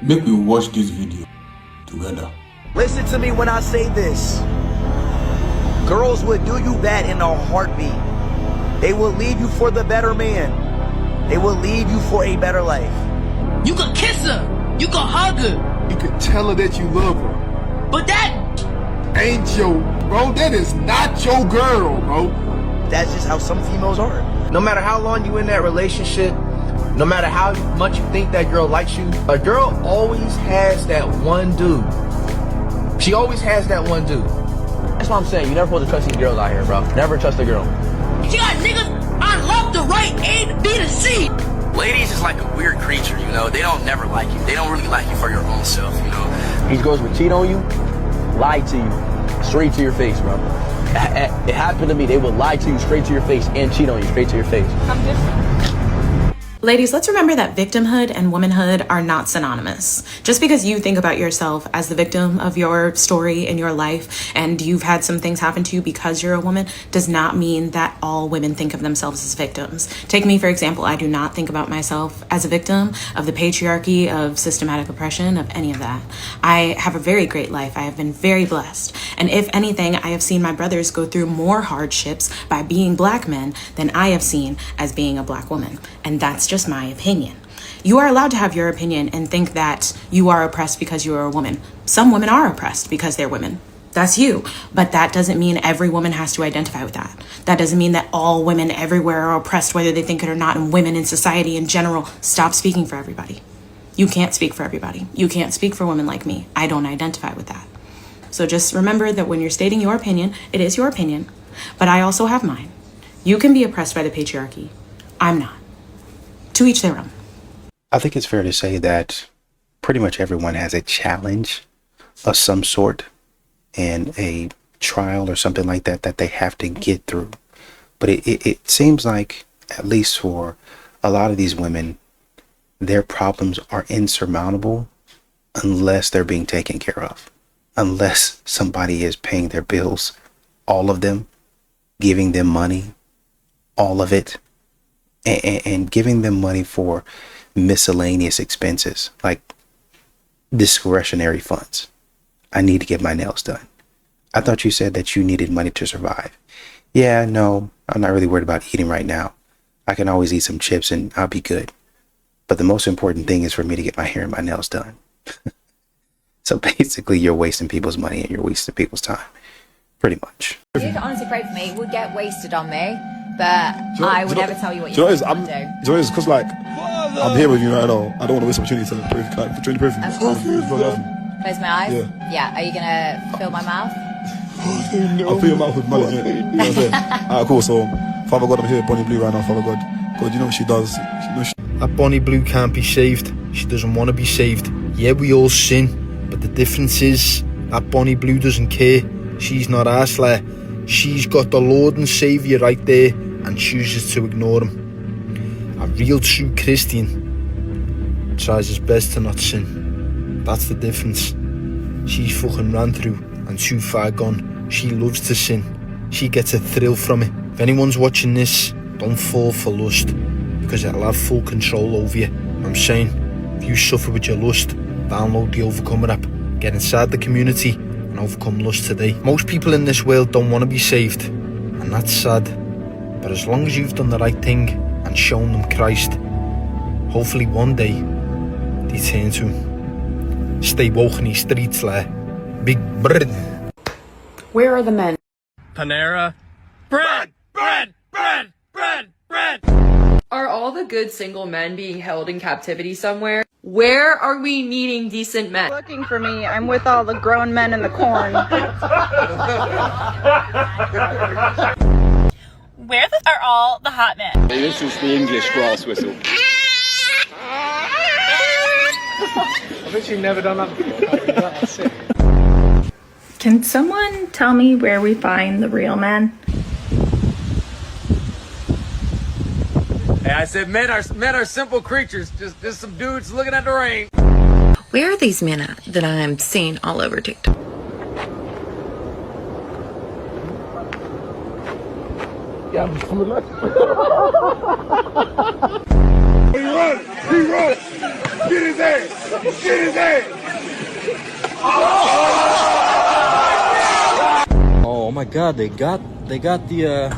Make we watch this video together. Listen to me when I say this. Girls would do you bad in a heartbeat. They will leave you for the better man. They will leave you for a better life. You could kiss her. You could hug her. You could tell her that you love her. But that ain't your, bro. That is not your girl, bro. That's just how some females are. No matter how long you in that relationship, no matter how much you think that girl likes you, a girl always has that one dude. She always has that one dude. That's what I'm saying. You never supposed to trust these girls out here, bro. Never trust a girl. she got niggas on left to right, A to B to C. Ladies is like a weird creature, you know. They don't never like you. They don't really like you for your own self, you know. These girls would cheat on you, lie to you, straight to your face, bro. It happened to me. They would lie to you straight to your face and cheat on you straight to your face. I'm different. Ladies, let's remember that victimhood and womanhood are not synonymous. Just because you think about yourself as the victim of your story in your life and you've had some things happen to you because you're a woman does not mean that all women think of themselves as victims. Take me, for example. I do not think about myself as a victim of the patriarchy, of systematic oppression, of any of that. I have a very great life. I have been very blessed. And if anything, I have seen my brothers go through more hardships by being black men than I have seen as being a black woman. And that's just my opinion. You are allowed to have your opinion and think that you are oppressed because you are a woman. Some women are oppressed because they're women. That's you. But that doesn't mean every woman has to identify with that. That doesn't mean that all women everywhere are oppressed, whether they think it or not, and women in society in general. Stop speaking for everybody. You can't speak for everybody. You can't speak for women like me. I don't identify with that. So just remember that when you're stating your opinion, it is your opinion, but I also have mine. You can be oppressed by the patriarchy. I'm not. To each their own. I think it's fair to say that pretty much everyone has a challenge of some sort and a trial or something like that that they have to get through. But it seems like, at least for a lot of these women, their problems are insurmountable unless they're being taken care of. Unless somebody is paying their bills, all of them, giving them money, all of it. And giving them money for miscellaneous expenses like discretionary funds. I need to get my nails done. I thought you said that you needed money to survive. Yeah, no, I'm not really worried about eating right now. I can always eat some chips and I'll be good. But the most important thing is for me to get my hair and my nails done. So basically you're wasting people's money and you're wasting people's time. Pretty much. You'd honestly pray for me. It would get wasted on me. But I would never tell you what you want to do. Do you know, it's because like I'm here with you right now. I don't want to waste opportunity to pray for me. Of course. Close my eyes. Yeah. Are you gonna fill my mouth? I'll fill your mouth with money. Yeah. You know what I'm saying? Alright, cool. So Father God, I'm here, Bonnie Blue right now. Father God, you know what she does. That Bonnie Blue can't be saved. She doesn't want to be saved. Yeah, we all sin, but the difference is that Bonnie Blue doesn't care. She's not our slayer. She's got the Lord and Saviour right there and chooses to ignore him. A real true Christian tries his best to not sin. That's the difference. She's fucking ran through and too far gone. She loves to sin. She gets a thrill from it. If anyone's watching this, don't fall for lust because it'll have full control over you. I'm saying, if you suffer with your lust, download the Overcomer app. Get inside the community and overcome lust today. Most people in this world don't want to be saved, and that's sad. But as long as you've done the right thing and shown them Christ, hopefully one day they turn to him. Stay woke in these streets, like big bread. Where are the men? Panera. Bread! Bread! Bread! Bread! Bread! Are all the good single men being held in captivity somewhere? Where are we needing decent men? Looking for me. I'm with all the grown men in the corn. Where are all the hot men? This is the English grass whistle. I've actually never done that before. That's it. Can someone tell me where we find the real men? Hey, I said men are simple creatures. Just some dudes looking at the rain. Where are these men at that I'm seeing all over TikTok? Yeah, I'm coming left. He run! Get his ass! Get his ass! Oh my God, they got the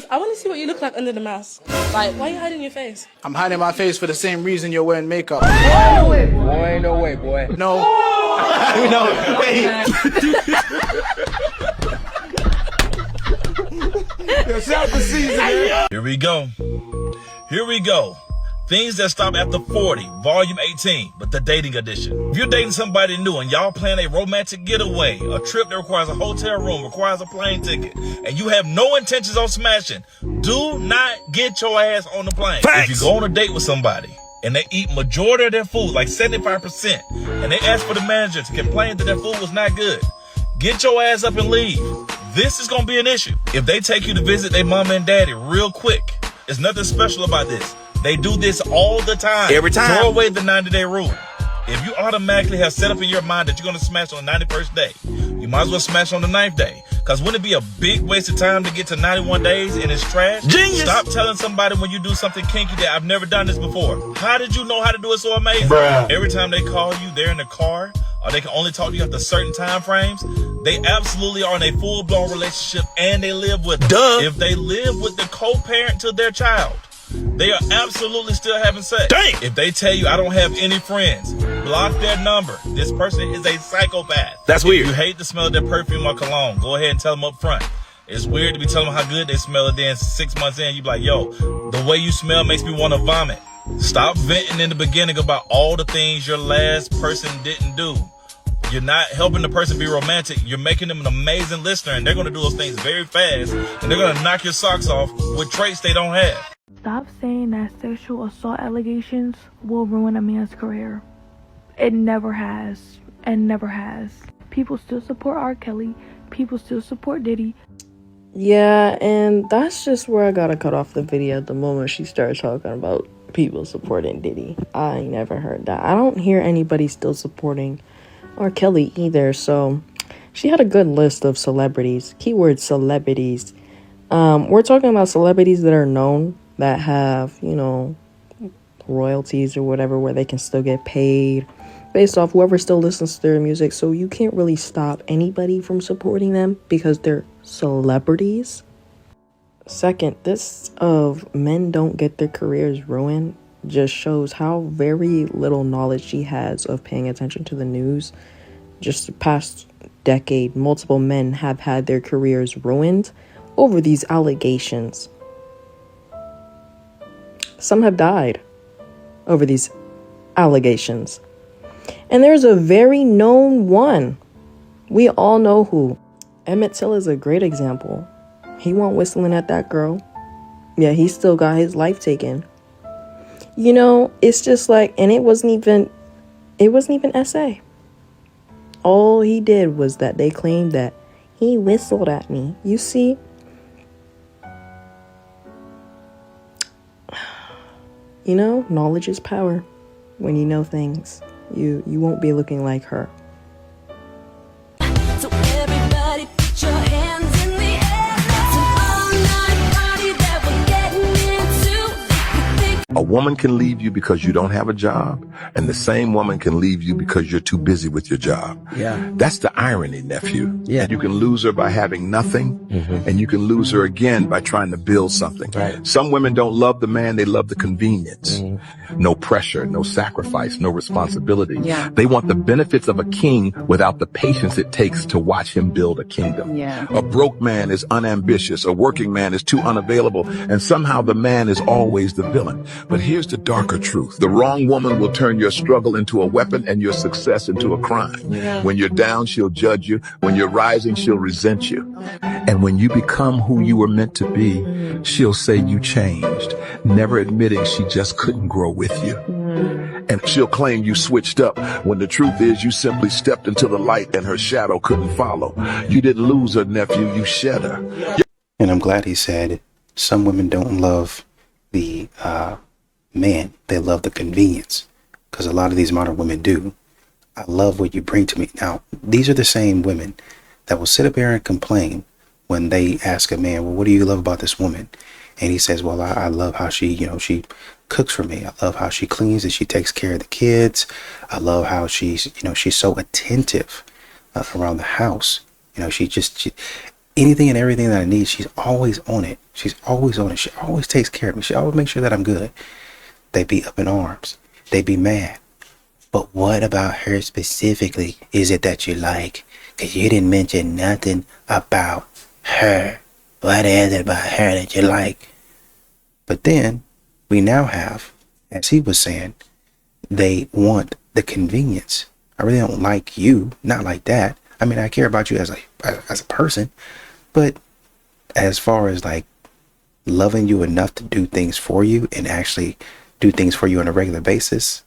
I want to see what you look like under the mask. Like, why are you hiding your face? I'm hiding my face for the same reason you're wearing makeup. No way, boy. No way, boy. No. No. Hey. Here we go. Here we go. Things that stop after 40, volume 18, but the dating edition. If you're dating somebody new and y'all plan a romantic getaway, a trip that requires a hotel room, requires a plane ticket, and you have no intentions on smashing, do not get your ass on the plane. Facts. If you go on a date with somebody and they eat majority of their food, like 75%, and they ask for the manager to complain that their food was not good, get your ass up and leave. This is gonna be an issue. If they take you to visit their mama and daddy real quick, there's nothing special about this. They do this all the time. Every time. Throw away the 90-day rule. If you automatically have set up in your mind that you're going to smash on the 91st day, you might as well smash on the 9th day. Because wouldn't it be a big waste of time to get to 91 days and it's trash? Genius! Stop telling somebody when you do something kinky that I've never done this before. How did you know how to do it so amazing? Bruh. Every time they call you, they're in the car, or they can only talk to you after certain time frames. They absolutely are in a full-blown relationship and they live with them. Duh. If they live with the co-parent to their child, they are absolutely still having sex. Dang. If they tell you I don't have any friends, block their number. This person is a psychopath. That's weird. If you hate the smell of their perfume or cologne, go ahead and tell them up front. It's weird to be telling them how good they smell, and then 6 months in, you be like, yo, the way you smell makes me want to vomit. Stop venting in the beginning about all the things your last person didn't do. You're not helping the person be romantic. You're making them an amazing listener, and they're going to do those things very fast, and they're going to knock your socks off with traits they don't have. Stop saying that sexual assault allegations will ruin a man's career. It never has, and never has. People still support R. Kelly. People still support Diddy. Yeah, and that's just where I gotta cut off the video the moment she started talking about people supporting Diddy. I never heard that. I don't hear anybody still supporting R. Kelly either, so she had a good list of celebrities. Keyword celebrities. We're talking about celebrities that are known, that have, you know, royalties or whatever, where they can still get paid based off whoever still listens to their music. So you can't really stop anybody from supporting them because they're celebrities. Second, this of men don't get their careers ruined just shows how very little knowledge she has of paying attention to the news. Just the past decade, multiple men have had their careers ruined over these allegations. Some have died over these allegations. And there's a very known one. We all know who. Emmett Till is a great example. He went whistling at that girl. Yeah, he still got his life taken. You know, it's just like, and it wasn't even SA. All he did was that they claimed that he whistled at me. You see? You know, knowledge is power. When you know things, you won't be looking like her. So everybody put your hands in the air. It's an all-night party that we're getting into. A woman can leave you because you don't have a job, and the same woman can leave you because you're too busy with your job. Yeah. That's the irony, nephew. Yeah. And you can lose her by having nothing, and you can lose her again by trying to build something. Right. Some women don't love the man, they love the convenience. No pressure, no sacrifice, no responsibility. Yeah. They want the benefits of a king without the patience it takes to watch him build a kingdom. Yeah. A broke man is unambitious, a working man is too unavailable, and somehow the man is always the villain. But here's the darker truth. The wrong woman will turn your struggle into a weapon and your success into a crime. Yeah. When you're down, she'll judge you. When you're rising, she'll resent you. And when you become who you were meant to be, she'll say you changed, never admitting she just couldn't grow with you. And she'll claim you switched up when the truth is you simply stepped into the light and her shadow couldn't follow. You didn't lose her, nephew, you shed her. And I'm glad he said some women don't love the man, they love the convenience, because a lot of these modern women do. I love what you bring to me. Now, these are the same women that will sit up here and complain when they ask a man, well, what do you love about this woman? And he says, well, I love how she, she cooks for me. I love how she cleans and she takes care of the kids. I love how she's, she's so attentive around the house. She anything and everything that I need, she's always on it. She's always on it. She always takes care of me. She always makes sure that I'm good. They be up in arms. They be mad. But what about her specifically is it that you like? Because you didn't mention nothing about her. What is it about her that you like? But then we now have, as he was saying, they want the convenience. I really don't like you. Not like that. I mean, I care about you as a person. But as far as like loving you enough to do things for you and actually do things for you on a regular basis,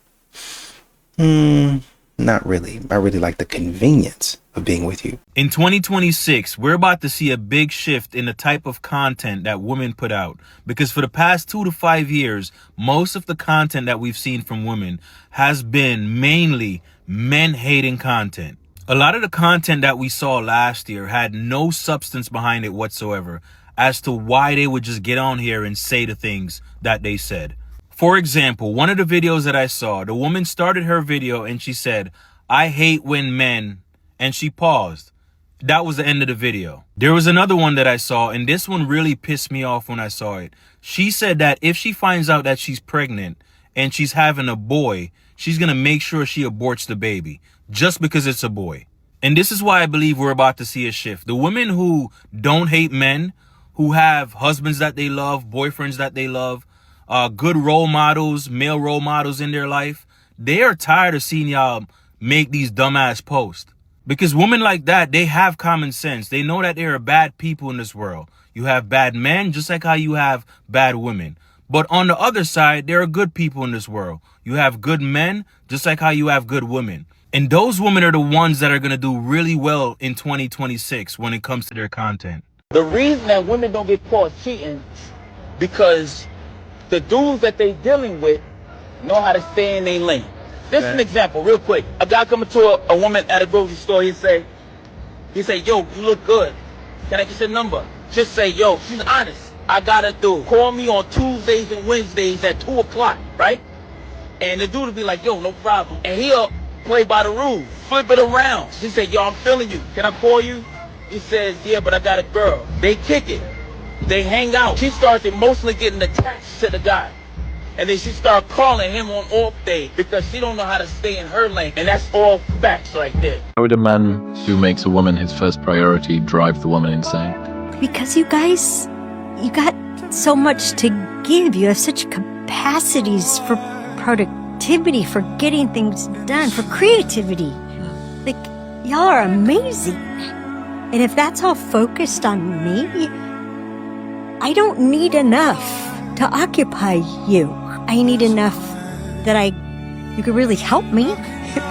not really. I really like the convenience of being with you. In 2026, we're about to see a big shift in the type of content that women put out. Because for the past 2 to 5 years, most of the content that we've seen from women has been mainly men-hating content. A lot of the content that we saw last year had no substance behind it whatsoever as to why they would just get on here and say the things that they said. For example, one of the videos that I saw, the woman started her video and she said, I hate when men, and she paused. That was the end of the video. There was another one that I saw, and this one really pissed me off when I saw it. She said that if she finds out that she's pregnant and she's having a boy, she's going to make sure she aborts the baby just because it's a boy. And this is why I believe we're about to see a shift. The women who don't hate men, who have husbands that they love, boyfriends that they love, good role models, male role models in their life, they are tired of seeing y'all make these dumbass posts. Because women like that, they have common sense. They know that there are bad people in this world. You have bad men, just like how you have bad women. But on the other side, there are good people in this world. You have good men, just like how you have good women. And those women are the ones that are going to do really well in 2026 when it comes to their content. The reason that women don't get caught cheating, because the dudes that they dealing with know how to stay in their lane. This is an example, real quick. A guy coming to a woman at a grocery store, he say, yo, you look good. Can I get your number? Just say, yo, she's honest. I got a dude. Call me on Tuesdays and Wednesdays at 2 o'clock, right? And the dude will be like, yo, no problem. And he'll play by the rules, flip it around. He said, yo, I'm feeling you. Can I call you? He says, yeah, but I got a girl. They kick it. They hang out. She starts emotionally getting attached to the guy. And then she starts calling him on off day because she don't know how to stay in her lane. And that's all facts right there. How would a man who makes a woman his first priority drive the woman insane? Because you guys, you got so much to give. You have such capacities for productivity, for getting things done, for creativity. Like, y'all are amazing. And if that's all focused on me, I don't need enough to occupy you. I need enough that you could really help me,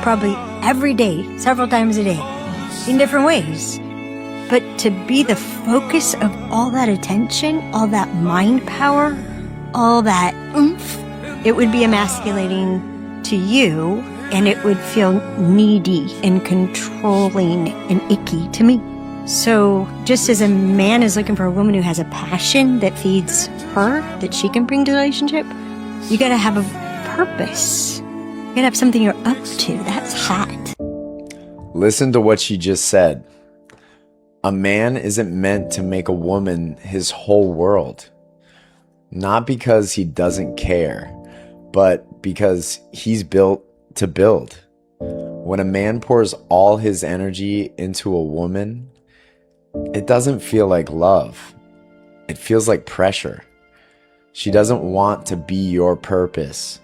probably every day, several times a day, in different ways. But to be the focus of all that attention, all that mind power, all that oomph, it would be emasculating to you, and it would feel needy and controlling and icky to me. So just as a man is looking for a woman who has a passion that feeds her, that she can bring to the relationship, you gotta have a purpose. You gotta have something you're up to. That's hot. Listen to what she just said. A man isn't meant to make a woman his whole world. Not because he doesn't care, but because he's built to build. When a man pours all his energy into a woman, it doesn't feel like love. It feels like pressure. She doesn't want to be your purpose.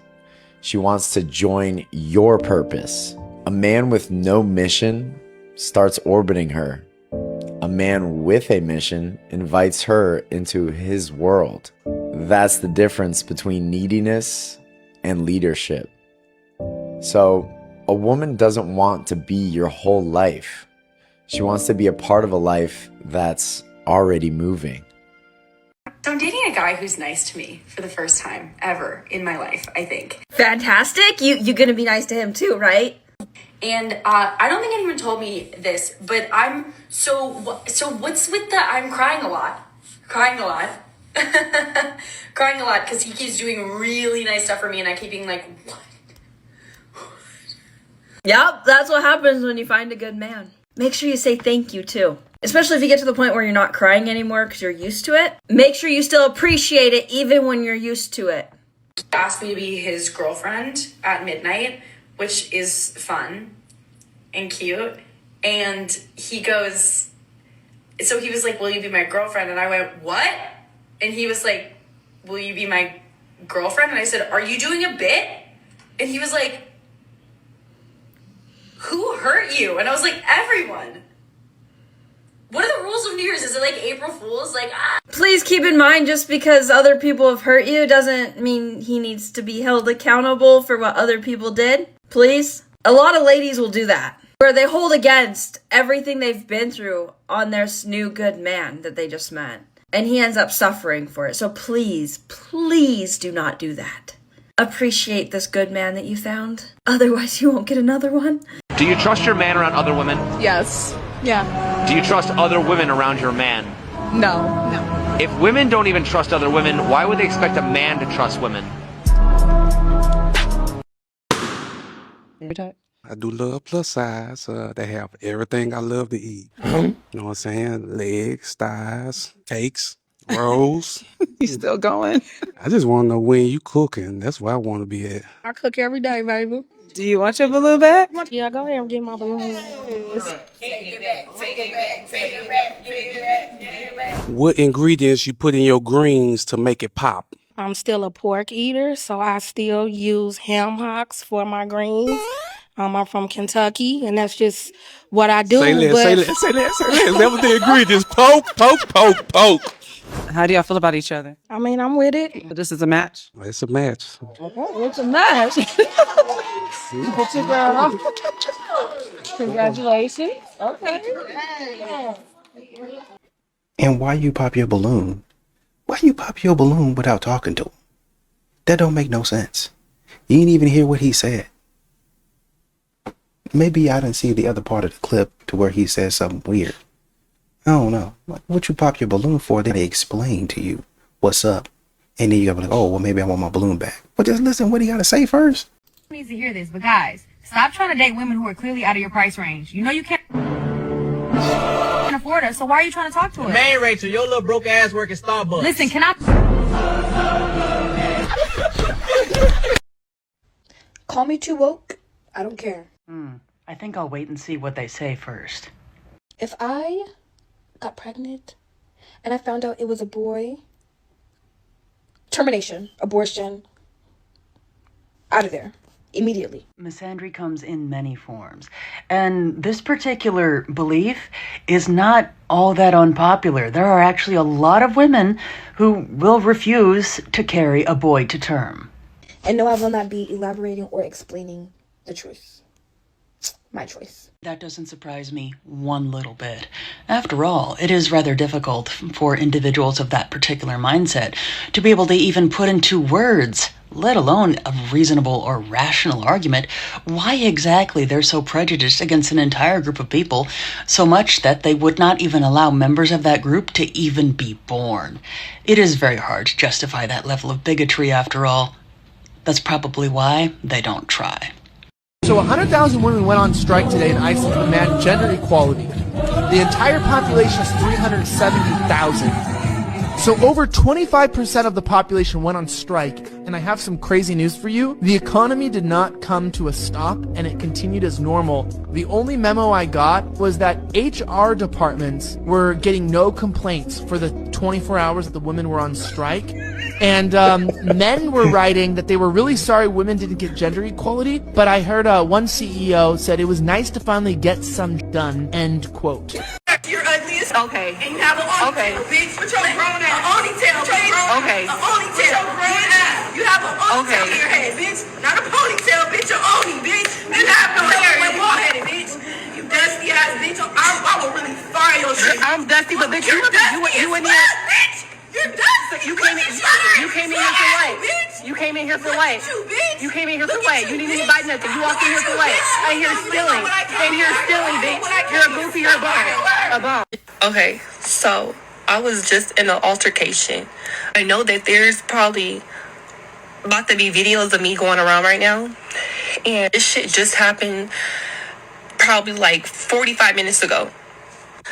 She wants to join your purpose. A man with no mission starts orbiting her. A man with a mission invites her into his world. That's the difference between neediness and leadership. So, a woman doesn't want to be your whole life. She wants to be a part of a life that's already moving. So I'm dating a guy who's nice to me for the first time ever in my life, I think. Fantastic. You gonna be nice to him too, right? And I don't think anyone told me this, but I'm so what's with the I'm crying a lot crying a lot because he keeps doing really nice stuff for me, and I keep being like, what? Yep, that's what happens when you find a good man. Make sure you say thank you too. Especially if you get to the point where you're not crying anymore because you're used to it. Make sure you still appreciate it even when you're used to it. He asked me to be his girlfriend at midnight, which is fun and cute. And he goes, so he was like, will you be my girlfriend? And I went, what? And he was like, will you be my girlfriend? And I said, are you doing a bit? And he was like, who hurt you? And I was like, everyone. What are the rules of New Year's? Is it like April Fool's? Like, Please keep in mind, just because other people have hurt you doesn't mean he needs to be held accountable for what other people did. Please. A lot of ladies will do that, where they hold against everything they've been through on their new good man that they just met. And he ends up suffering for it. So please, please do not do that. Appreciate this good man that you found. Otherwise, you won't get another one. Do you trust your man around other women? Yes. Yeah. Do you trust other women around your man? No. No. If women don't even trust other women, why would they expect a man to trust women? I do love plus size. They have everything I love to eat. You know what I'm saying? Legs, thighs, cakes, rolls. You still going? I just want to know when you cooking. That's where I want to be at. I cook every day, baby. Do you want your balloon back? Yeah, go ahead and get my balloon. What ingredients you put in your greens to make it pop? I'm still a pork eater, so I still use ham hocks for my greens. I'm from Kentucky, and that's just what I do. Say less. That was the ingredients. Poke. How do y'all feel about each other? I mean, I'm with it. This is a match. It's a match. Okay, it's a match. Put your girl on. Congratulations. Okay. And why you pop your balloon? Why you pop your balloon without talking to him? That don't make no sense. You didn't even hear what he said. Maybe I didn't see the other part of the clip to where he said something weird. I don't know. What you pop your balloon for? They explain to you what's up. And then you gotta be like, oh, well, maybe I want my balloon back. But just listen what he gotta say first. Needs to hear this, but guys, stop trying to date women who are clearly out of your price range. You know you can't afford us, so why are you trying to talk to us? Man, Rachel, your little broke ass work at Starbucks. Listen, can I... Call me too woke. I don't care. I think I'll wait and see what they say first. If I got pregnant and I found out it was a boy, termination, abortion, out of there, immediately. Misandry comes in many forms, and this particular belief is not all that unpopular. There are actually a lot of women who will refuse to carry a boy to term. And no, I will not be elaborating or explaining the truth. My choice. That doesn't surprise me one little bit. After all, it is rather difficult for individuals of that particular mindset to be able to even put into words, let alone a reasonable or rational argument, why exactly they're so prejudiced against an entire group of people, so much that they would not even allow members of that group to even be born. It is very hard to justify that level of bigotry after all. That's probably why they don't try. So 100,000 women went on strike today in Iceland to demand gender equality. The entire population is 370,000. So over 25% of the population went on strike, and I have some crazy news for you. The economy did not come to a stop, and it continued as normal. The only memo I got was that HR departments were getting no complaints for the 24 hours that the women were on strike. And men were writing that they were really sorry women didn't get gender equality, but I heard one CEO said it was nice to finally get some done, end quote. You're ugly as okay. And you have an ponytail, bitch. With your grown ass. A ponytail, bitch. Okay. A ponytail. With your grown ass. You have a ponytail in your head, bitch. Not a ponytail, bitch. Your oni, bitch. You have no hair. You're bald-headed, bitch. You dusty ass bitch. I will really fire your shit. I'm dusty, but bitch, you in here. Bitch. You're dusty. You came in here for what? You came in here for what? You came in here for what? You didn't even buy nothing. You walked in here for what? I hear stealing. And you're stealing, bitch. You're a goofy, you're a bum. Okay, so I was just in an altercation. I know that there's probably about to be videos of me going around right now. And this shit just happened probably like 45 minutes ago.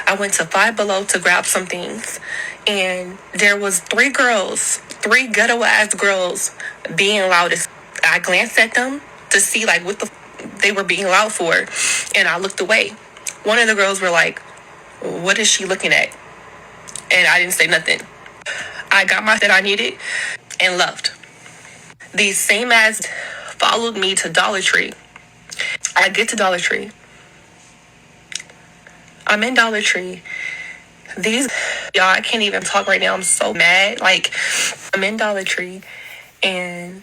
I went to Five Below to grab some things, and there was three ghetto ass girls being loud. I glanced at them to see like what they were being loud for, and I looked away. One of the girls were like, "What is she looking at?" And I didn't say nothing. I got my that I needed and left. These same ass followed me to Dollar Tree. I get to Dollar Tree. I'm in Dollar Tree. Y'all, I can't even talk right now. I'm so mad. Like, I'm in Dollar Tree, and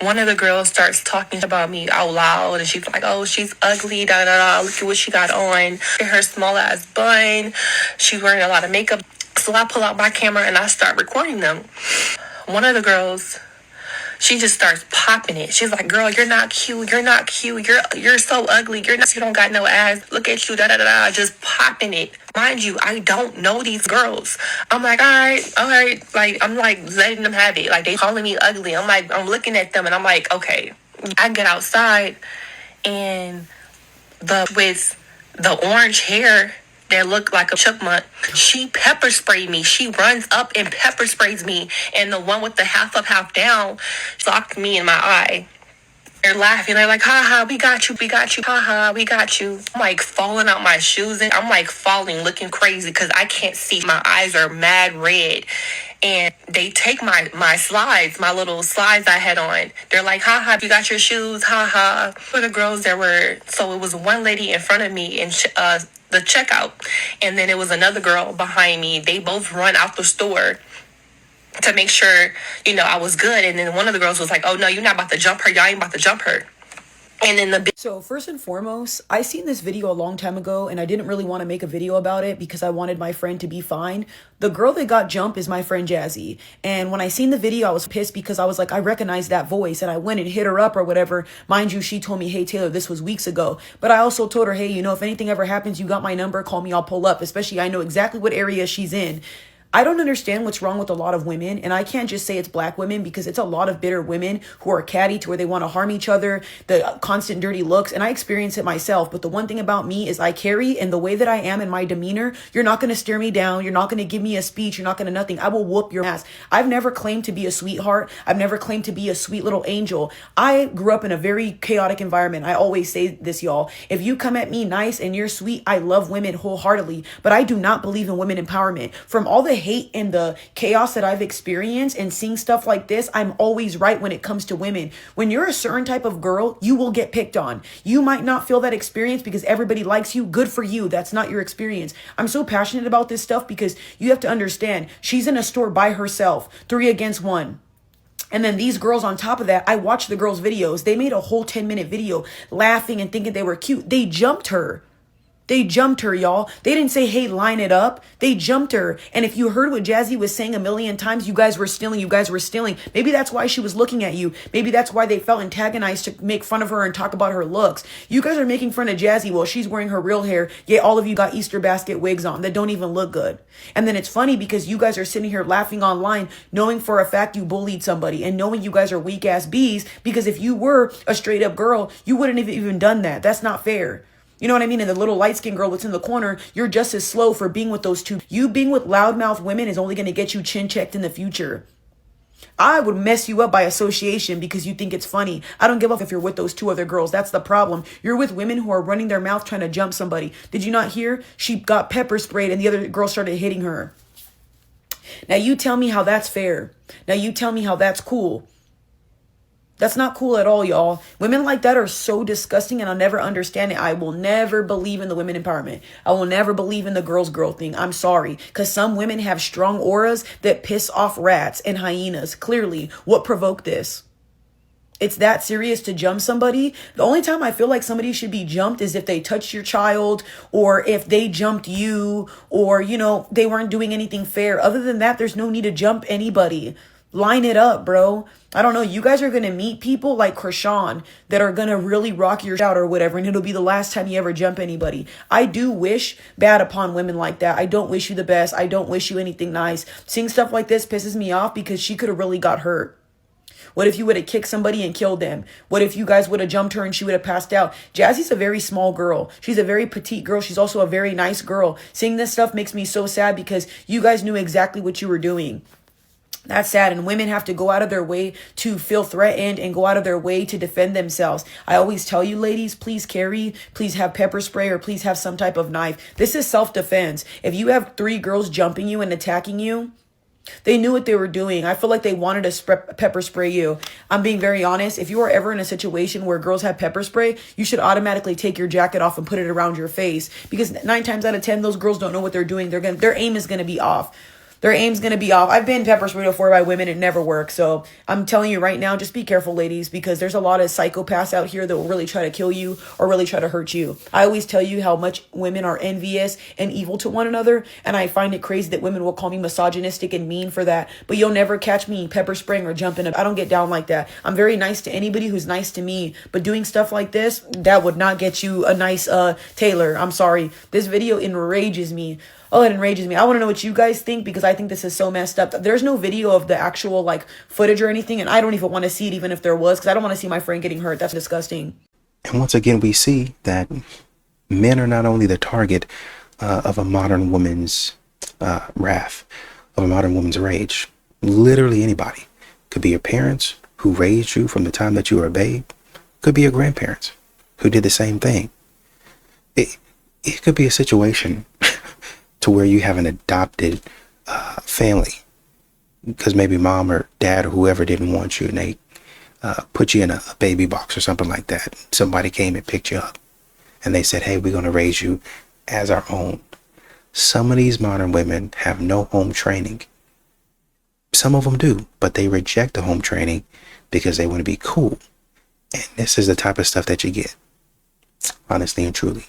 one of the girls starts talking about me out loud, and she's like, "Oh, she's ugly, da da da. Look at what she got on. Her small ass bun. She's wearing a lot of makeup." So I pull out my camera and I start recording them. One of the girls, she just starts popping it. She's like, "Girl, you're not cute. You're not cute. You're so ugly. You don't got no ass. Look at you, da da da da." Just popping it. Mind you, I don't know these girls. I'm like, all right. Like, I'm like letting them have it. Like, they calling me ugly. I'm looking at them and I'm like, okay. I get outside, and with the orange hair that looked like a chipmunk, she pepper sprayed me. She runs up and pepper sprays me. And the one with the half up, half down socked me in my eye. They're laughing. They're like, "Ha ha, we got you. Ha ha, we got you." I'm like falling out my shoes, and I'm like falling, looking crazy because I can't see. My eyes are mad red. And they take my slides, my little slides I had on. They're like, "Ha ha, you got your shoes, ha ha." For the girls so it was one lady in front of me in the checkout, and then it was another girl behind me. They both run out the store to make sure, I was good. And then one of the girls was like, "Oh no, you're not about to jump her. Y'all ain't about to jump her." And then So first and foremost, I seen this video a long time ago, and I didn't really want to make a video about it because I wanted my friend to be fine. The girl that got jumped is my friend Jazzy. And when I seen the video, I was pissed because I was like, I recognize that voice, and I went and hit her up or whatever. Mind you, she told me, "Hey Taylor, this was weeks ago." But I also told her, "Hey, if anything ever happens, you got my number, call me, I'll pull up." Especially I know exactly what area she's in. I don't understand what's wrong with a lot of women, and I can't just say it's black women because it's a lot of bitter women who are catty to where they want to harm each other, the constant dirty looks, and I experience it myself. But the one thing about me is I carry, and the way that I am in my demeanor, you're not going to stare me down, you're not going to give me a speech, you're not going to nothing. I will whoop your ass. I've never claimed to be a sweetheart. I've never claimed to be a sweet little angel. I grew up in a very chaotic environment. I always say this, y'all. If you come at me nice and you're sweet, I love women wholeheartedly, but I do not believe in women empowerment. From all the hate and the chaos that I've experienced and seeing stuff like this, I'm always right when it comes to women. When you're a certain type of girl, you will get picked on. You might not feel that experience because everybody likes you. Good for you. That's not your experience. I'm so passionate about this stuff because you have to understand, she's in a store by herself, 3 against 1. And then these girls on top of that, I watched the girls' videos. They made a whole 10-minute video laughing and thinking they were cute. They jumped her. They jumped her, y'all. They didn't say, "Hey, line it up." They jumped her. And if you heard what Jazzy was saying a million times, you guys were stealing, you guys were stealing. Maybe that's why she was looking at you. Maybe that's why they felt antagonized to make fun of her and talk about her looks. You guys are making fun of Jazzy while she's wearing her real hair, yet all of you got Easter basket wigs on that don't even look good. And then it's funny because you guys are sitting here laughing online, knowing for a fact you bullied somebody and knowing you guys are weak ass bees, because if you were a straight up girl, you wouldn't have even done that. That's not fair. You know what I mean? And the little light-skinned girl that's in the corner, you're just as slow for being with those two. You being with loudmouth women is only going to get you chin checked in the future. I would mess you up by association because you think it's funny. I don't give a fuck if you're with those 2 other girls. That's the problem. You're with women who are running their mouth trying to jump somebody. Did you not hear? She got pepper sprayed and the other girl started hitting her. Now you tell me how that's fair. Now you tell me how that's cool. That's not cool at all, y'all. Women like that are so disgusting, and I'll never understand it. I will never believe in the women empowerment. I will never believe in the girl thing. I'm sorry. Because some women have strong auras that piss off rats and hyenas. Clearly, what provoked this? It's that serious to jump somebody. The only time I feel like somebody should be jumped is if they touched your child, or if they jumped you, or, you know, they weren't doing anything fair. Other than that, there's no need to jump anybody. Line it up, bro. I don't know. You guys are going to meet people like Krishan that are going to really rock your out or whatever, and it'll be the last time you ever jump anybody. I do wish bad upon women like that. I don't wish you the best. I don't wish you anything nice. Seeing stuff like this pisses me off because she could have really got hurt. What if you would have kicked somebody and killed them? What if you guys would have jumped her and she would have passed out? Jazzy's a very small girl. She's a very petite girl. She's also a very nice girl. Seeing this stuff makes me so sad because you guys knew exactly what you were doing. That's sad, and women have to go out of their way to feel threatened and go out of their way to defend themselves. I always tell you, ladies, please carry, please have pepper spray, or please have some type of knife. This is self-defense. If you have 3 girls jumping you and attacking you, they knew what they were doing. I feel like they wanted to pepper spray you. I'm being very honest. If you are ever in a situation where girls have pepper spray, you should automatically take your jacket off and put it around your face, because 9 times out of 10, those girls don't know what they're doing. Their aim is going to be off. Their aim's going to be off. I've been pepper sprayed before by women. It never works. So I'm telling you right now, just be careful, ladies, because there's a lot of psychopaths out here that will really try to kill you or really try to hurt you. I always tell you how much women are envious and evil to one another. And I find it crazy that women will call me misogynistic and mean for that. But you'll never catch me pepper spraying or jumping. I don't get down like that. I'm very nice to anybody who's nice to me. But doing stuff like this, that would not get you a nice Taylor. I'm sorry. This video enrages me. Oh, it enrages me. I want to know what you guys think, because I think this is so messed up. There's no video of the actual like footage or anything, and I don't even want to see it, even if there was, because I don't want to see my friend getting hurt. That's disgusting. And once again, we see that men are not only the target of a modern woman's wrath, of a modern woman's rage. Literally anybody. Could be your parents who raised you from the time that you were a babe. Could be your grandparents who did the same thing. It could be a situation to where you have an adopted family, because maybe mom or dad or whoever didn't want you, and they put you in a baby box or something like that. Somebody came and picked you up, and they said, hey, we're going to raise you as our own. Some of these modern women have no home training. Some of them do, but they reject the home training because they want to be cool. And this is the type of stuff that you get. Honestly and truly,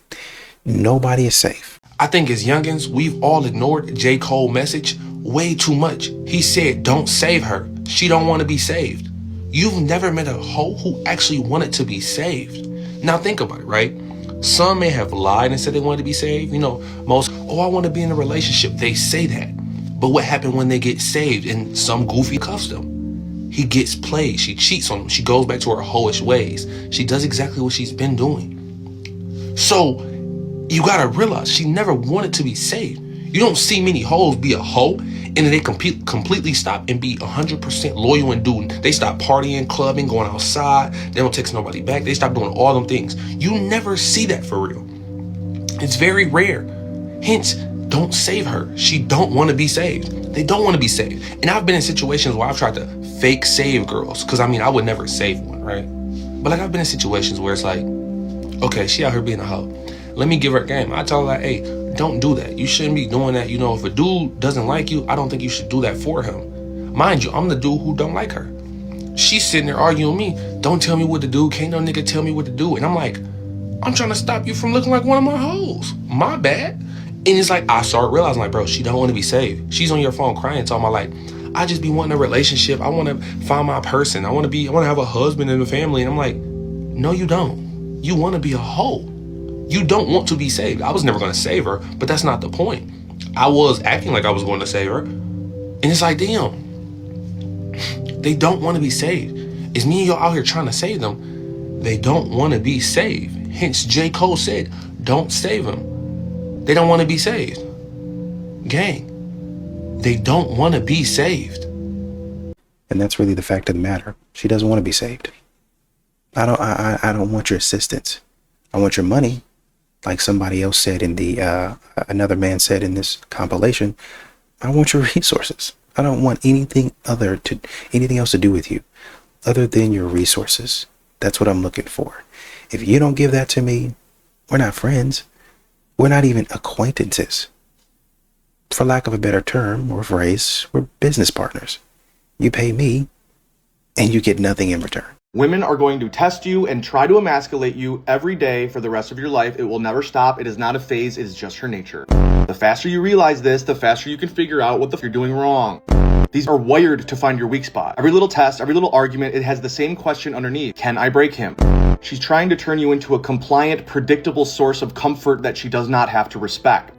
nobody is safe. I think as youngins, we've all ignored J. Cole's message way too much. He said, don't save her. She don't want to be saved. You've never met a hoe who actually wanted to be saved. Now think about it, right? Some may have lied and said they wanted to be saved. You know, most, oh, I want to be in a relationship. They say that. But what happened when they get saved and some goofy cuffs them? He gets played. She cheats on him. She goes back to her hoish ways. She does exactly what she's been doing. So you gotta realize she never wanted to be saved. You don't see many hoes be a hoe and then they completely stop and be 100% loyal and do. They stop partying, clubbing, going outside. They don't text nobody back. They stop doing all them things. You never see that for real. It's very rare. Hence, don't save her. She don't want to be saved. They don't want to be saved. And I've been in situations where I've tried to fake save girls, because I mean, I would never save one, right? But like, I've been in situations where it's like, okay, she out here being a hoe. Let me give her a game. I tell her, like, hey, don't do that. You shouldn't be doing that. You know, if a dude doesn't like you, I don't think you should do that for him. Mind you, I'm the dude who don't like her. She's sitting there arguing with me. Don't tell me what to do. Can't no nigga tell me what to do. And I'm like, I'm trying to stop you from looking like one of my hoes. My bad. And it's like, I start realizing, like, bro, she don't want to be saved. She's on your phone crying, talking about, like, I just be wanting a relationship. I want to find my person. I want to have a husband and a family. And I'm like, no, you don't. You want to be a hoe. You don't want to be saved. I was never going to save her, but that's not the point. I was acting like I was going to save her. And it's like, damn, they don't want to be saved. It's me and y'all out here trying to save them. They don't want to be saved. Hence, J. Cole said, don't save them. They don't want to be saved. Gang, they don't want to be saved. And that's really the fact of the matter. She doesn't want to be saved. I don't want your assistance. I want your money. Like somebody else said in the, another man said in this compilation, I want your resources. I don't want anything else to do with you other than your resources. That's what I'm looking for. If you don't give that to me, we're not friends. We're not even acquaintances. For lack of a better term or phrase, we're business partners. You pay me and you get nothing in return. Women are going to test you and try to emasculate you every day for the rest of your life. It will never stop. It is not a phase. It is just her nature. The faster you realize this, the faster you can figure out what the f you're doing wrong. These are wired to find your weak spot. Every little test, every little argument, it has the same question underneath. Can I break him? She's trying to turn you into a compliant, predictable source of comfort that she does not have to respect.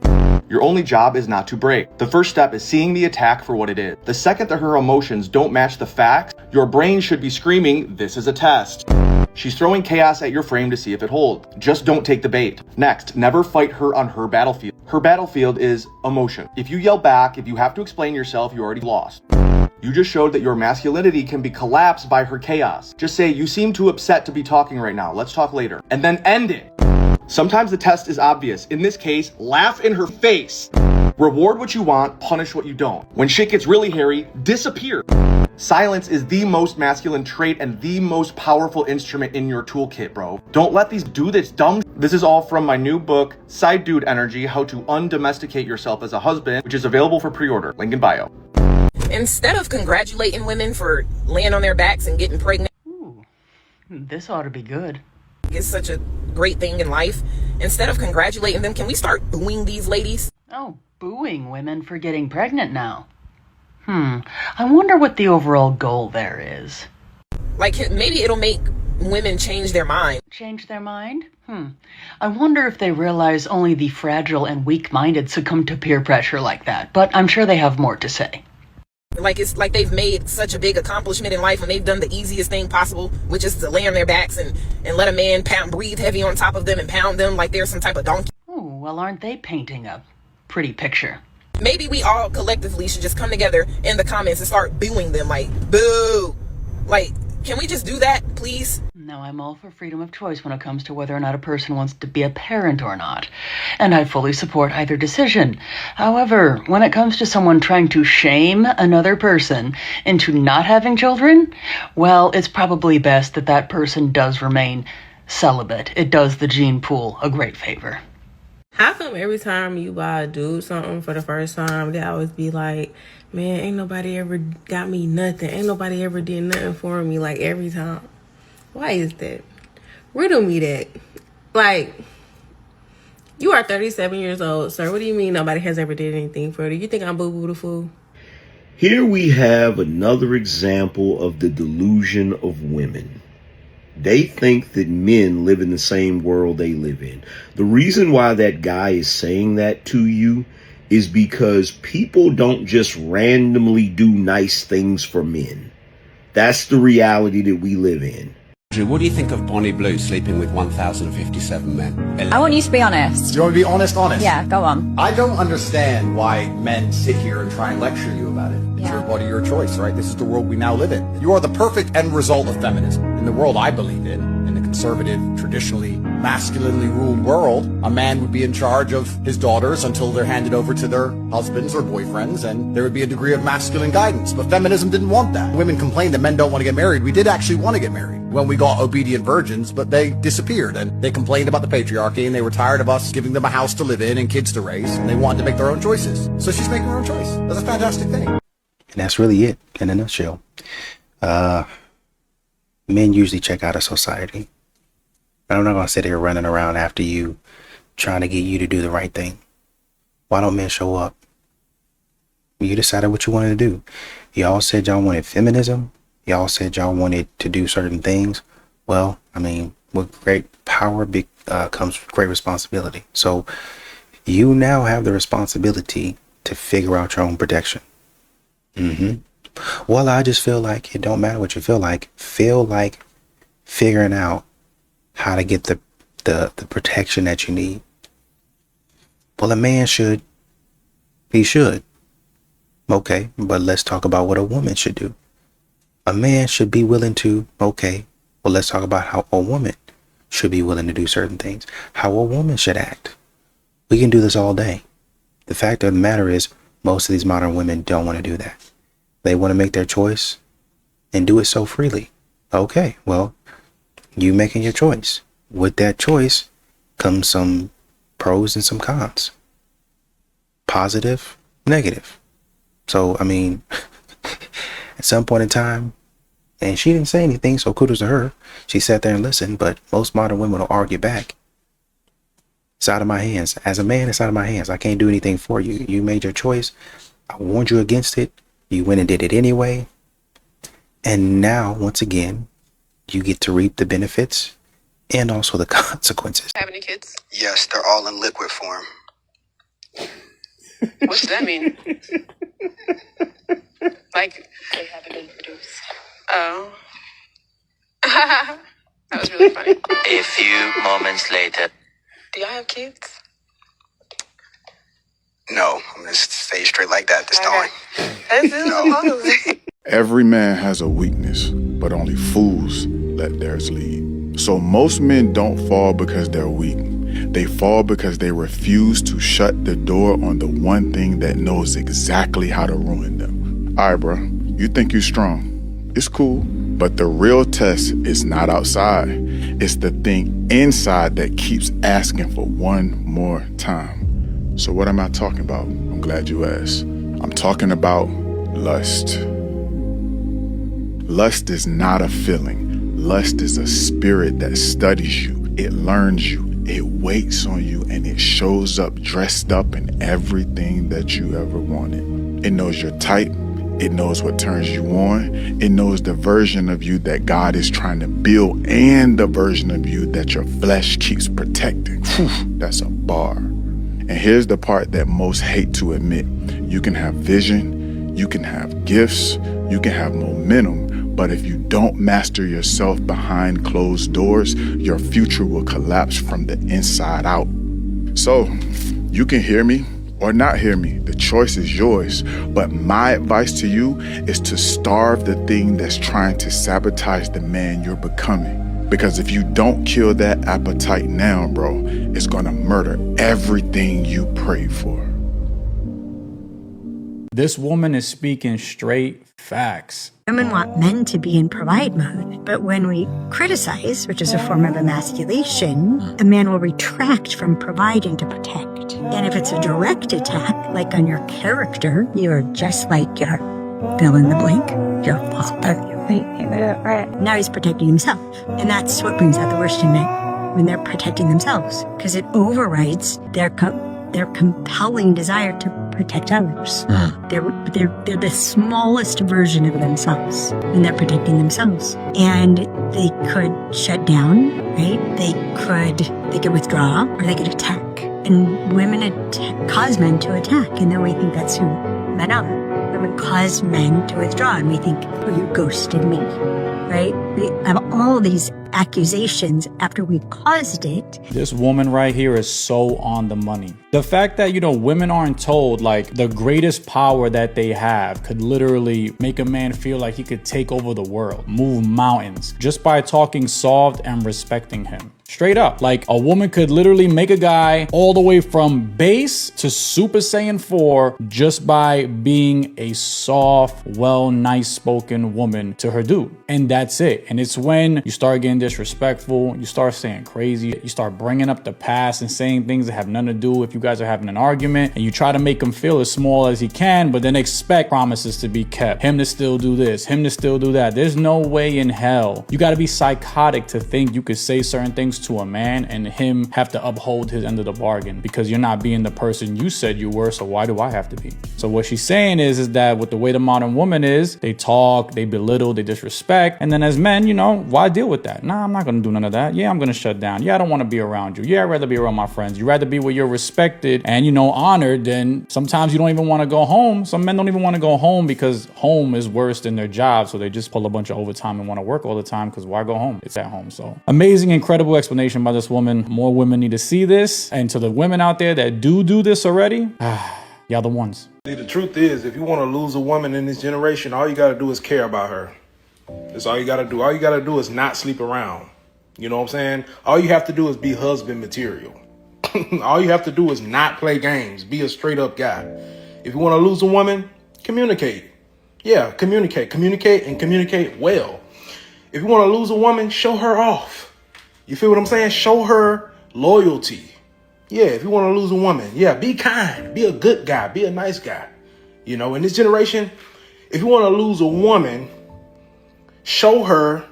Your only job is not to break. The first step is seeing the attack for what it is. The second that her emotions don't match the facts, your brain should be screaming, this is a test. She's throwing chaos at your frame to see if it holds. Just don't take the bait. Next, never fight her on her battlefield. Her battlefield is emotion. If you yell back, if you have to explain yourself, you already lost. You just showed that your masculinity can be collapsed by her chaos. Just say, you seem too upset to be talking right now. Let's talk later. And then end it. Sometimes the test is obvious. In this case, laugh in her face. Reward what you want, punish what you don't. When shit gets really hairy, disappear. Silence is the most masculine trait and the most powerful instrument in your toolkit, bro. Don't let these do this dumb. This is all from my new book, Side Dude Energy, How to Undomesticate Yourself as a Husband, which is available for pre-order. Link in bio. Instead of congratulating women for laying on their backs and getting pregnant, This ought to be good. it's such a great thing in life. Instead of congratulating them, can we start booing these ladies? Oh, booing women for getting pregnant now. I wonder what the overall goal there is. Like, maybe it'll make women change their mind. Change their mind? I wonder if they realize only the fragile and weak-minded succumb to peer pressure like that, but I'm sure they have more to say. Like, it's like they've made such a big accomplishment in life and they've done the easiest thing possible, which is to lay on their backs and let a man breathe heavy on top of them and pound them like they're some type of donkey. Oh, well, aren't they painting a pretty picture? Maybe we all collectively should just come together in the comments and start booing them, like, boo. Like, can we just do that, please? No, I'm all for freedom of choice when it comes to whether or not a person wants to be a parent or not. And I fully support either decision. However, when it comes to someone trying to shame another person into not having children, well, it's probably best that that person does remain celibate. It does the gene pool a great favor. How come every time you buy a dude something for the first time, they always be like, man, ain't nobody ever got me nothing. Ain't nobody ever did nothing for me, like, every time. Why is that? Riddle me that. Like, you are 37 years old, sir. What do you mean nobody has ever did anything for you? You think I'm boo-boo the fool? Here we have another example of the delusion of women. They think that men live in the same world they live in. The reason why that guy is saying that to you is because people don't just randomly do nice things for men. That's the reality that we live in. What do you think of Bonnie Blue sleeping with 1,057 men? I want you to be honest. You want to be honest? Yeah, go on. I don't understand why men sit here and try and lecture you about it. It's your body, your choice, right? This is the world we now live in. You are the perfect end result of feminism. In the world I believe in the conservative, traditionally masculinely ruled world, a man would be in charge of his daughters until they're handed over to their husbands or boyfriends, and there would be a degree of masculine guidance. But feminism didn't want that. Women complained that men don't want to get married. We did actually want to get married when we got obedient virgins, but they disappeared, and they complained about the patriarchy, and they were tired of us giving them a house to live in and kids to raise, and they wanted to make their own choices. So she's making her own choice. That's a fantastic thing. And that's really it in a nutshell. Men usually check out of society. I'm not going to sit here running around after you, trying to get you to do the right thing. Why don't men show up? You decided what you wanted to do. Y'all said y'all wanted feminism. Y'all said y'all wanted to do certain things. Well, I mean, with great power comes great responsibility. So you now have the responsibility to figure out your own protection. Well, I just feel like it don't matter what you feel like figuring out how to get the protection that you need. Well, a man should. He should. Okay, but let's talk about what a woman should do. A man should be willing to, okay, well, let's talk about how a woman should be willing to do certain things. How a woman should act. We can do this all day. The fact of the matter is, most of these modern women don't want to do that. They want to make their choice and do it so freely. Okay, well, you making your choice. With that choice comes some pros and some cons. Positive, negative. So, I mean, at some point in time, And she didn't say anything, so kudos to her. She sat there and listened, but most modern women will argue back. It's out of my hands. As a man, it's out of my hands. I can't do anything for you. You made your choice. I warned you against it. You went and did it anyway. And now, once again, you get to reap the benefits and also the consequences. Have any kids? Yes, they're all in liquid form. What's that mean? Like they haven't been produced. Oh. That was really funny. A few moments later. Do y'all have kids? No, I'm gonna stay straight like that this time. This is supposed. Every man has a weakness, but only fools let theirs lead. So most men don't fall because they're weak. They fall because they refuse to shut the door on the one thing that knows exactly how to ruin them. All right, bro, you think you're strong. It's cool, but the real test is not outside. It's the thing inside that keeps asking for one more time. So what am I talking about? I'm glad you asked. I'm talking about lust. Lust is not a feeling. Lust is a spirit that studies you. It learns you. It waits on you, and it shows up dressed up in everything that you ever wanted. It knows your type. It knows what turns you on. It knows the version of you that God is trying to build and the version of you that your flesh keeps protecting. Whew, that's a bar. And here's the part that most hate to admit. You can have vision, you can have gifts, you can have momentum, but if you don't master yourself behind closed doors, your future will collapse from the inside out. So, you can hear me or not hear me. The choice is yours. But my advice to you is to starve the thing that's trying to sabotage the man you're becoming. Because if you don't kill that appetite now, bro, it's gonna murder everything you prayed for. This woman is speaking straight facts. Women want men to be in provide mode, but when we criticize, which is a form of emasculation, a man will retract from providing to protect. And if it's a direct attack, like on your character, you're just like your fill in the blank, your father. Right. Now he's protecting himself. And that's what brings out the worst in men, when they're protecting themselves, because it overrides their compelling desire to protect others. They're the smallest version of themselves, and they're protecting themselves. And they could shut down, right? They could withdraw, or they could attack. And women cause men to attack, and then we think that's who men are. Women cause men to withdraw, and we think, oh, you ghosted me, right? We have all these accusations after we've caused it. This woman right here is so on the money. The fact that, women aren't told, like, the greatest power that they have could literally make a man feel like he could take over the world, move mountains, just by talking soft and respecting him. Straight up. Like, a woman could literally make a guy all the way from base to Super Saiyan 4 just by being a soft, nice spoken woman to her dude. And that's it. And it's when you start getting disrespectful, you start saying crazy, you start bringing up the past and saying things that have nothing to do if you guys are having an argument, and you try to make him feel as small as he can, but then expect promises to be kept. Him to still do this, him to still do that. There's no way in hell. You got to be psychotic to think you could say certain things to a man and him have to uphold his end of the bargain, because you're not being the person you said you were, so why do I have to be? So what she's saying is that with the way the modern woman is, they talk, they belittle, they disrespect, and then as men, why deal with that? Nah, I'm not gonna do none of that. Yeah, I'm gonna shut down. Yeah, I don't want to be around you. Yeah, I'd rather be around my friends. You'd rather be where you're respected and honored, then sometimes you don't even want to go home. Some men don't even want to go home because home is worse than their job, so they just pull a bunch of overtime and want to work all the time, because why go home? It's at home. So amazing, incredible explanation by this woman. More women need to see this. And to the women out there that do this already, y'all the ones. See, the truth is, if you want to lose a woman in this generation, all you got to do is care about her. That's all you got to do. All you got to do is not sleep around. You know what I'm saying? All you have to do is be husband material. All you have to do is not play games. Be a straight up guy. If you want to lose a woman, communicate. Yeah, communicate. Communicate and communicate well. If you want to lose a woman, show her off. You feel what I'm saying? Show her loyalty. Yeah, if you want to lose a woman, be kind. Be a good guy. Be a nice guy. In this generation, if you want to lose a woman, Show her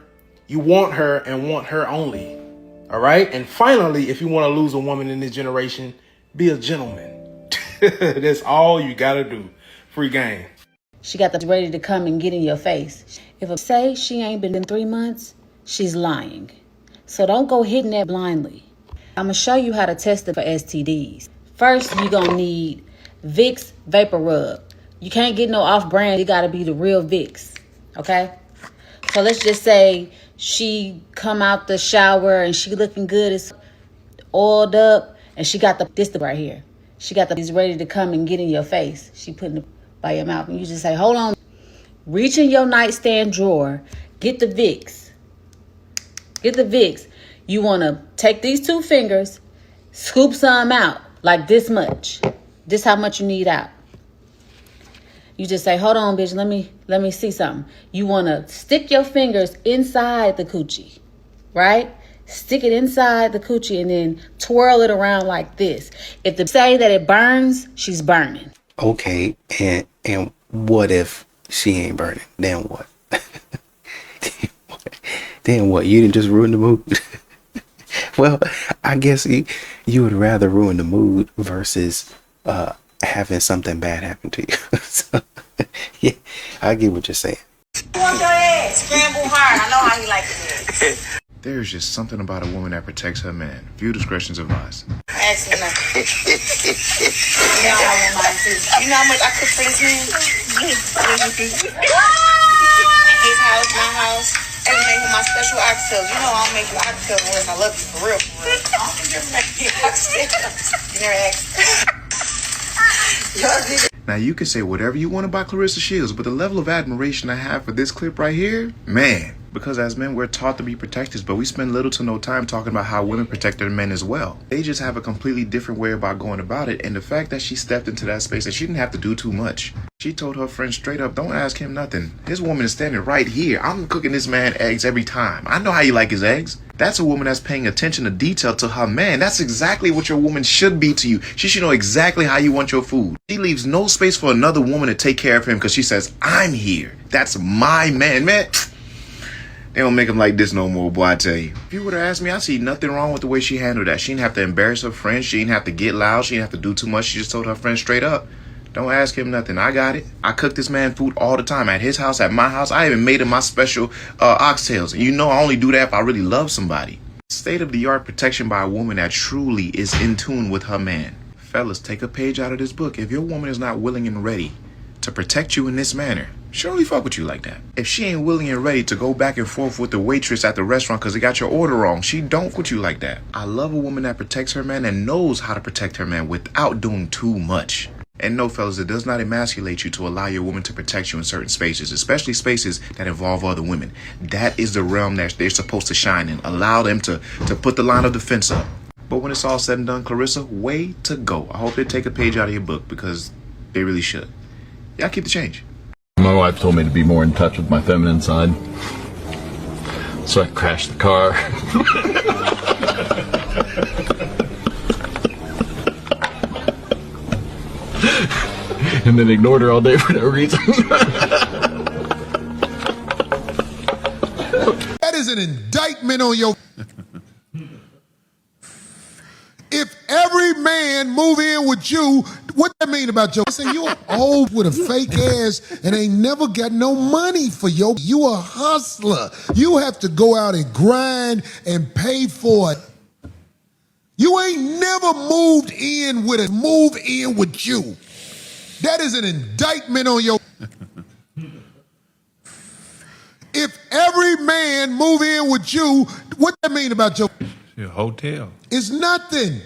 you want her and want her only. All right? And finally, if you want to lose a woman in this generation, be a gentleman. That's all you got to do. Free game. She got the ready to come and get in your face. If I say she ain't been in 3 months, she's lying. So don't go hitting that blindly. I'm going to show you how to test it for STDs. First, you're going to need Vicks Vapor Rub. You can't get no off-brand. It got to be the real Vicks. Okay? So let's just say she come out the shower and she looking good. It's oiled up. And she got this right here. She got these ready to come and get in your face. She putting it by your mouth. And you just say, hold on. Reach in your nightstand drawer. Get the Vicks. Get the Vicks. You want to take these 2 fingers, scoop some out, like this much. This how much you need out. You just say, hold on, bitch, let me see something. You want to stick your fingers inside the coochie, right? Stick it inside the coochie and then twirl it around like this. If they say that it burns, she's burning. Okay, and what if she ain't burning? Then what? Then what? You didn't just ruin the mood? Well, I guess you would rather ruin the mood versus having something bad happen to you. So, yeah, I get what you're saying. Want your eggs scrambled hard. I know how you like it. There's just something about a woman that protects her man. View discretion's advised. Excellent. You know I want mine too. You know how much I cook for this man? His house, my house. Everything with my special oxtails. You know I don't make you oxtails unless I love you for real, for real. I don't just make you oxtails. You never asked. Now you can say whatever you want about Clarissa Shields, but the level of admiration I have for this clip right here, man. Because as men, we're taught to be protectors, but we spend little to no time talking about how women protect their men as well. They just have a completely different way about going about it, and the fact that she stepped into that space and she didn't have to do too much. She told her friend straight up, don't ask him nothing. His woman is standing right here. I'm cooking this man eggs every time. I know how you like his eggs. That's a woman that's paying attention to detail to her man. That's exactly what your woman should be to you. She should know exactly how you want your food. She leaves no space for another woman to take care of him because she says, I'm here. That's my man, man. They don't make him like this no more, boy, I tell you. If you would have asked me, I see nothing wrong with the way she handled that. She didn't have to embarrass her friends. She didn't have to get loud. She didn't have to do too much. She just told her friend straight up, don't ask him nothing. I got it. I cook this man food all the time. At his house, at my house. I even made him my special oxtails. And you know I only do that if I really love somebody. State-of-the-art protection by a woman that truly is in tune with her man. Fellas, take a page out of this book. If your woman is not willing and ready to protect you in this manner, she only fuck with you like that. If she ain't willing and ready to go back and forth with the waitress at the restaurant because they got your order wrong, she don't fuck with you like that. I love a woman that protects her man and knows how to protect her man without doing too much. And no, fellas, it does not emasculate you to allow your woman to protect you in certain spaces, especially spaces that involve other women. That is the realm that they're supposed to shine in. Allow them to put the line of defense up. But when it's all said and done, Clarissa, way to go. I hope they take a page out of your book because they really should. Y'all keep the change. My wife told me to be more in touch with my feminine side, so I crashed the car. And then ignored her all day for no reason. That is an indictment on your... If every man move in with you, what that mean about your... I say you're old with a fake ass and ain't never got no money for your... You a hustler. You have to go out and grind and pay for it. You ain't never moved in with a move in with you. That is an indictment on your... If every man move in with you, what that mean about your... Your hotel. It's nothing.